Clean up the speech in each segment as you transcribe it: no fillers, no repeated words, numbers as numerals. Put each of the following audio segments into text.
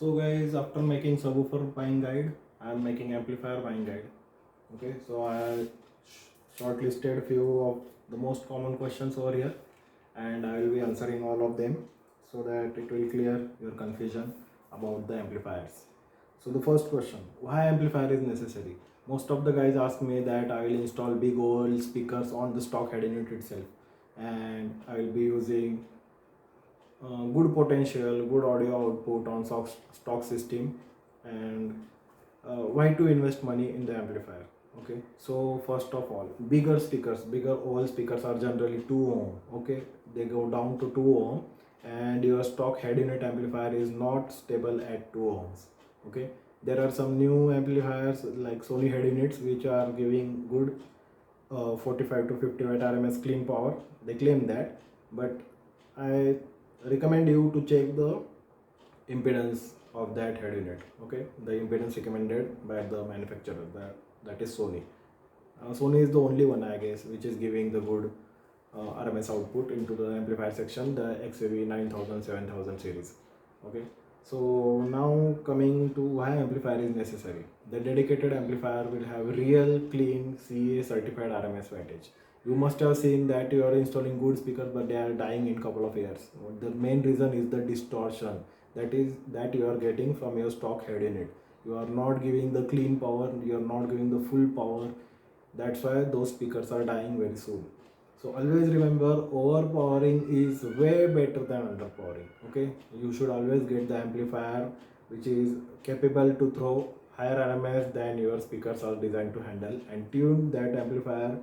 So guys, after making subwoofer buying guide, I am making amplifier buying guide. Okay, so I shortlisted few of the most common questions over here, and I will be answering all of them so that it will clear your confusion about the amplifiers. So the first question, why amplifier is necessary? Most of the guys ask me that I will install big old speakers on the stock head unit itself, and I will be using good potential, good audio output on stock system, and why to invest money in the amplifier. Okay, so first of all, bigger oval speakers are generally 2 ohm. Okay, they go down to 2 ohm, and your stock head unit amplifier is not stable at 2 ohms. Okay, there are some new amplifiers like Sony head units which are giving good 45 to 50 watt RMS clean power. They claim that, but I recommend you to check the impedance of that head unit. Okay, the impedance recommended by the manufacturer, that is Sony. Sony is the only one, I guess, which is giving the good RMS output into the amplifier section, the XAV 9000 7000 series. Okay, so now coming to why amplifier is necessary. The dedicated amplifier will have real clean CA certified RMS wattage. You must have seen that you are installing good speakers but they are dying in couple of years. The main reason is the distortion that you are getting from your stock head unit. You are not giving the clean power, you are not giving the full power. That's why those speakers are dying very soon. So always remember, overpowering is way better than underpowering. Okay, you should always get the amplifier which is capable to throw higher RMS than your speakers are designed to handle, and tune that amplifier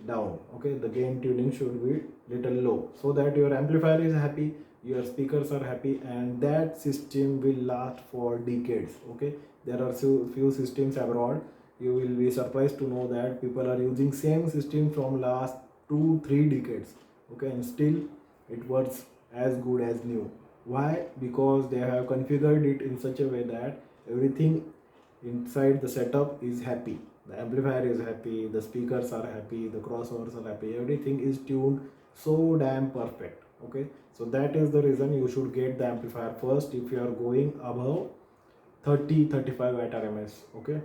down. Okay, the gain tuning should be little low so that your amplifier is happy, your speakers are happy, and that system will last for decades. Okay, there are few systems abroad. You will be surprised to know that people are using same system from last 2-3 decades. Okay, and still it works as good as new. Why? Because they have configured it in such a way that everything inside the setup is happy. The amplifier is happy, the speakers are happy, the crossovers are happy, everything is tuned so damn perfect. Okay, so that is the reason you should get the amplifier first if you are going above 30-35 watt RMS. Okay,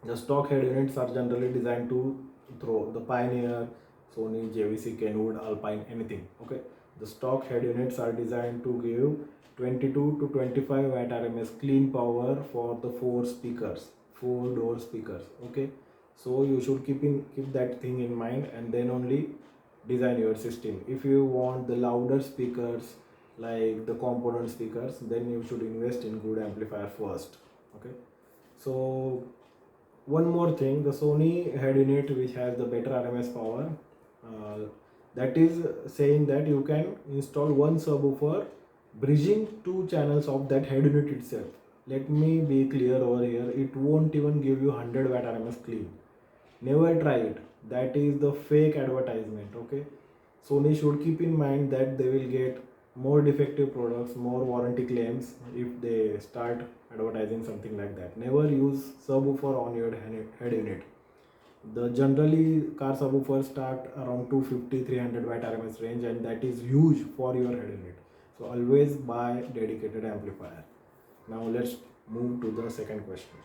the stock head units are generally designed to throw the Pioneer, Sony, JVC, Kenwood, Alpine, anything. Okay, the stock head units are designed to give 22 to 25 watt RMS clean power for the four door speakers. Okay, so you should keep that thing in mind, and then only design your system. If you want the louder speakers like the component speakers, then you should invest in good amplifier first. Okay, so one more thing, the Sony head unit which has the better RMS power, uh, that is saying that you can install one subwoofer bridging two channels of that head unit itself. Let me be clear over here, it won't even give you 100 watt RMS clean. Never try it. That is the fake advertisement. Okay, Sony should keep in mind that they will get more defective products, more warranty claims if they start advertising something like that. Never use subwoofer on your head unit. The generally car subwoofers start around 250-300 watt RMS range, and that is huge for your head unit. So always buy dedicated amplifier. Now let's move to the second question.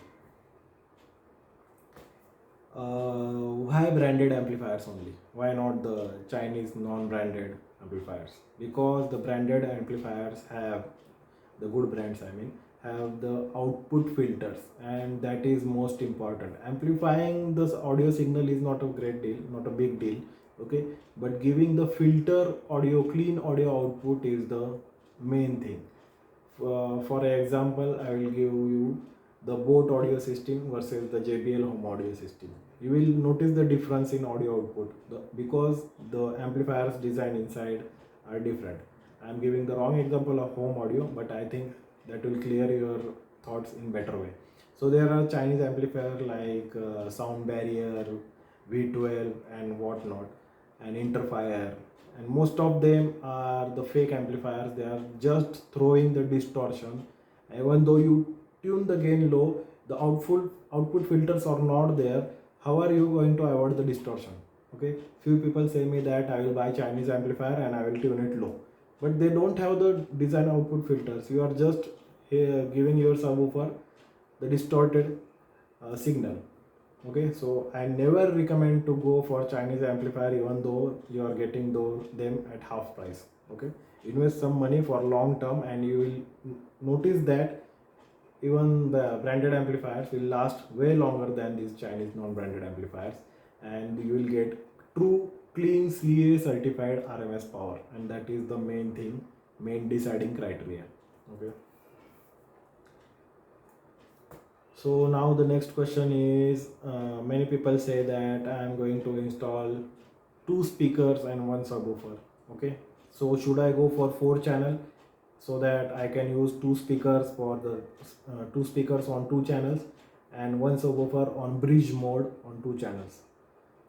Why branded amplifiers only? Why not the Chinese non-branded amplifiers? Because the branded amplifiers have the good brands, I mean, have the output filters, and that is most important. Amplifying this audio signal is not a great deal, not a big deal. Okay, but giving the filter audio, clean audio output is the main thing. For example, I will give you the Boat audio system versus the JBL home audio system. You will notice the difference in audio output because the amplifiers design inside are different. I am giving the wrong example of home audio, but I think that will clear your thoughts in better way. So there are Chinese amplifier like Sound Barrier, V12 and whatnot, and Interfire, and most of them are the fake amplifiers. They are just throwing the distortion. Even though you tune the gain low, the output filters are not there. How are you going to avoid the distortion? Okay, few people say me that I will buy Chinese amplifier and I will tune it low, but they don't have the design output filters. You are just here giving your subwoofer the distorted signal. Okay, so I never recommend to go for Chinese amplifier even though you are getting them at half price. Okay, invest some money for long term and you will notice that even the branded amplifiers will last way longer than these Chinese non-branded amplifiers, and you will get true clean CA certified RMS power, and that is the main thing, main deciding criteria. Okay, so now the next question is, many people say that I am going to install 2 speakers and 1 subwoofer. Okay, so should I go for 4 channel so that I can use 2 speakers for the 2 speakers on 2 channels and 1 subwoofer on bridge mode on 2 channels?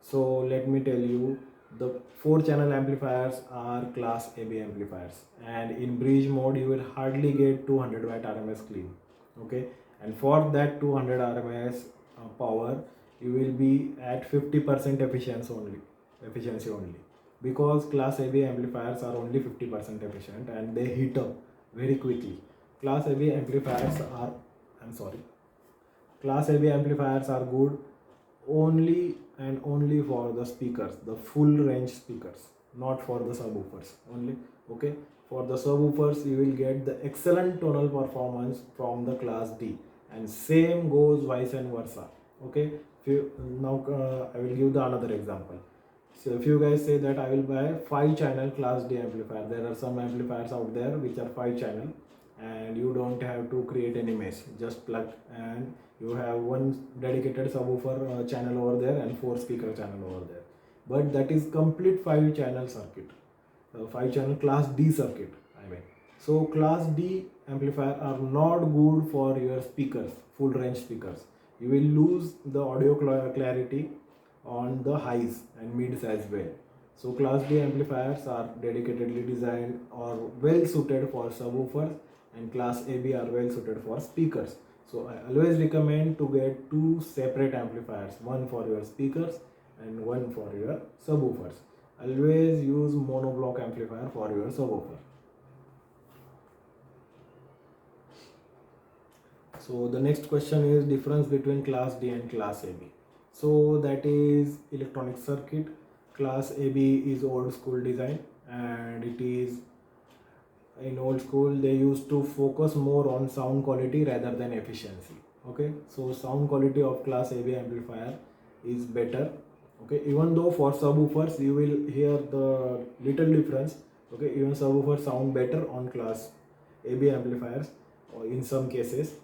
So let me tell you, the 4 channel amplifiers are class AB amplifiers, and in bridge mode you will hardly get 200 watt RMS clean. Okay, and for that 200 RMS power, you will be at 50% efficiency only, because class AB amplifiers are only 50% efficient and they heat up very quickly. Class AB amplifiers are, I'm sorry, Class AB amplifiers are good only and only for the speakers, the full range speakers, not for the subwoofers only. Okay, for the subwoofers you will get the excellent tonal performance from the class D, and same goes vice and versa. Okay, now I will give the another example. So if you guys say that I will buy 5 channel class D amplifier, there are some amplifiers out there which are 5 channel and you don't have to create any mess, just plug and you have one dedicated subwoofer channel over there and 4 speaker channel over there, but that is complete 5 channel circuit, 5 channel class D circuit, I mean. So class D amplifier are not good for your speakers, full range speakers. You will lose the audio clarity on the highs and mids as well. So class D amplifiers are dedicatedly designed or well suited for subwoofers, and class AB are well suited for speakers. So I always recommend to get 2 separate amplifiers, one for your speakers and one for your subwoofers. Always use monoblock amplifier for your subwoofer. So the next question is difference between class D and class AB. So that is electronic circuit. Class AB is old school design, and it is, in old school they used to focus more on sound quality rather than efficiency. Okay, so sound quality of class AB amplifier is better. Okay, even though for subwoofers you will hear the little difference. Okay, even subwoofers sound better on class AB amplifiers in some cases,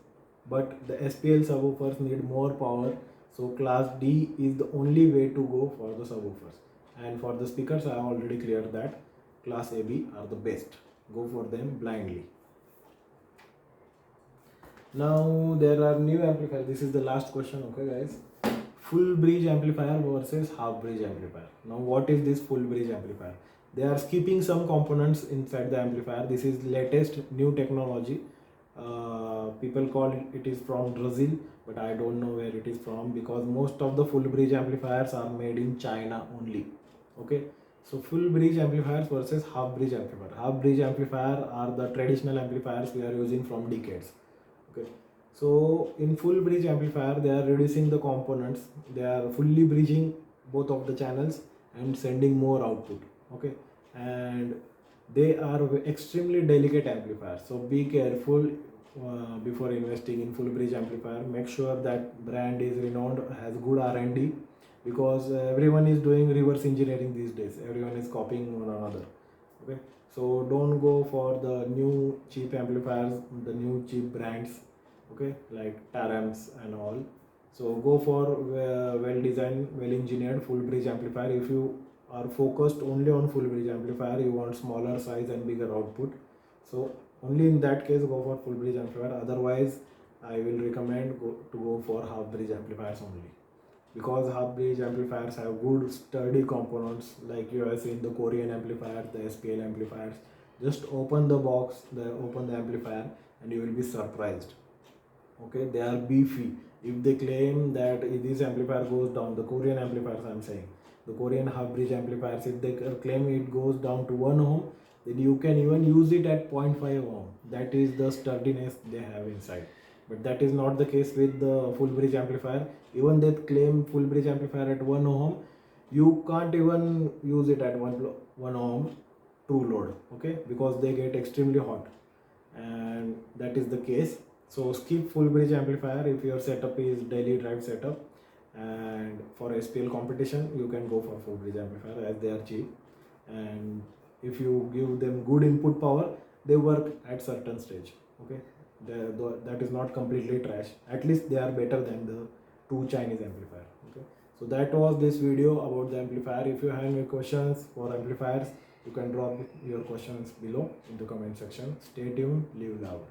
but the SPL subwoofers need more power, so class D is the only way to go for the subwoofers. And for the speakers, I have already cleared that class AB are the best. Go for them blindly. Now there are new amplifiers. This is the last question, okay guys. Full bridge amplifier versus half bridge amplifier. Now what is this full bridge amplifier? They are skipping some components inside the amplifier. This is latest new technology. People call it is from Brazil, but I don't know where it is from, because most of the full bridge amplifiers are made in China only. Okay, so full bridge amplifiers versus half bridge amplifier. Half bridge amplifier are the traditional amplifiers we are using from decades. Okay, so in full bridge amplifier they are reducing the components, they are fully bridging both of the channels and sending more output. Okay, and they are extremely delicate amplifiers, so be careful before investing in full bridge amplifier. Make sure that brand is renowned, has good R&D, because everyone is doing reverse engineering these days, everyone is copying one another. Okay, so don't go for the new cheap amplifiers, the new cheap brands, okay, like Tarams and all. So go for well designed, well engineered full bridge amplifier. If you are focused only on full bridge amplifier, you want smaller size and bigger output, so only in that case go for full bridge amplifier. Otherwise I will recommend to go for half bridge amplifiers only, because half bridge amplifiers have good sturdy components, like you have seen the Korean amplifiers, the SPL amplifiers. Just open the box, open the amplifier, and you will be surprised. Okay, they are beefy. If they claim that this amplifier goes down, the Korean amplifiers I'm saying, the Korean half bridge amplifiers, if they claim it goes down to 1 ohm, then you can even use it at 0.5 ohm. That is the sturdiness they have inside. But that is not the case with the full bridge amplifier. Even they claim full bridge amplifier at 1 ohm, you can't even use it at 1 ohm true load, okay, because they get extremely hot, and that is the case. So skip full bridge amplifier if your setup is daily drive setup, and for SPL competition you can go for full bridge amplifier as they are cheap, and if you give them good input power, they work at certain stage, okay. That is not completely trash. At least they are better than the two Chinese amplifier, okay. So that was this video about the amplifier. If you have any questions for amplifiers, you can drop your questions below in the comment section. Stay tuned, live loud.